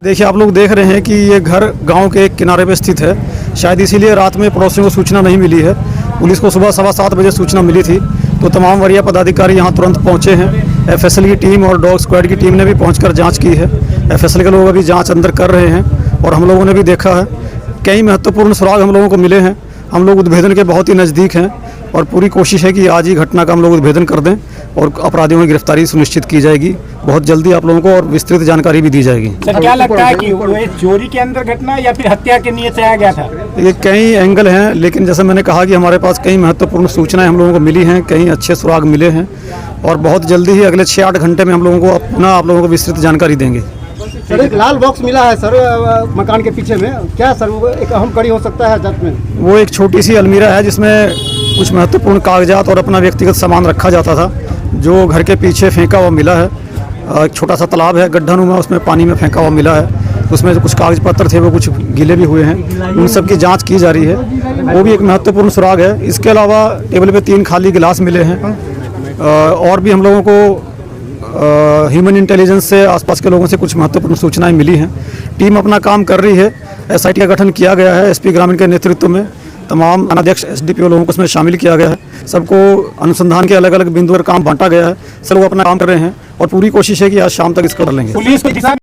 देखिए, आप लोग देख रहे हैं कि ये घर गांव के एक किनारे पे स्थित है। शायद इसीलिए रात में पड़ोसियों को सूचना नहीं मिली है। पुलिस को सुबह 7:15 बजे सूचना मिली थी, तो तमाम वरीय पदाधिकारी यहां तुरंत पहुंचे हैं। एफएसएल की टीम और डॉग स्क्वाड की टीम ने भी पहुंचकर जांच की है। एफएसएल के लोग अभी जांच अंदर कर रहे हैं और हम लोगों ने भी देखा है कई महत्वपूर्ण सुराग हम लोगों को मिले हैं। हम लोग उद्भेदन के बहुत ही नज़दीक हैं और पूरी कोशिश है कि आज ही घटना का हम लोग उद्भेदन कर दें और अपराधियों की गिरफ्तारी सुनिश्चित की जाएगी। बहुत जल्दी आप लोगों को और विस्तृत जानकारी भी दी जाएगी। सर, क्या लगता है कि वो चोरी के अंदर घटना या फिर हत्या के नियत से आया गया था? ये कई एंगल हैं, लेकिन जैसे मैंने कहा कि हमारे पास कई महत्वपूर्ण सूचनाएं हम लोगों को मिली हैं, कई अच्छे सुराग मिले हैं और बहुत जल्दी ही अगले 6-8 घंटे में हम लोगों को पुनः आप लोगों को विस्तृत जानकारी देंगे। सर, एक लाल बॉक्स मिला है सर मकान के पीछे में, क्या सर वो एक अहम कड़ी हो सकता है जांच में? वो एक छोटी सी अलमीरा है जिसमें कुछ महत्वपूर्ण कागजात और अपना व्यक्तिगत सामान रखा जाता था, जो घर के पीछे फेंका हुआ मिला है। एक छोटा सा तालाब है गड्ढानुमा, उसमें पानी में फेंका हुआ मिला है। उसमें जो कुछ कागज पत्र थे वो कुछ गीले भी हुए हैं, उन सब की जांच की जा रही है। वो भी एक महत्वपूर्ण सुराग है। इसके अलावा टेबल पे 3 खाली गिलास मिले हैं और भी हम लोगों को ह्यूमन इंटेलिजेंस से आसपास के लोगों से कुछ महत्वपूर्ण सूचनाएं मिली हैं। टीम अपना काम कर रही है। एसआईटी का गठन किया गया है एसपी ग्रामीण के नेतृत्व में। तमाम अध्यक्ष एसडीपीओ लोगों को उसमें शामिल किया गया है। सबको अनुसंधान के अलग अलग बिंदु पर काम बांटा गया है। सब लोग अपना काम कर रहे हैं और पूरी कोशिश है कि आज शाम तक इसको कर लेंगे। पुलिस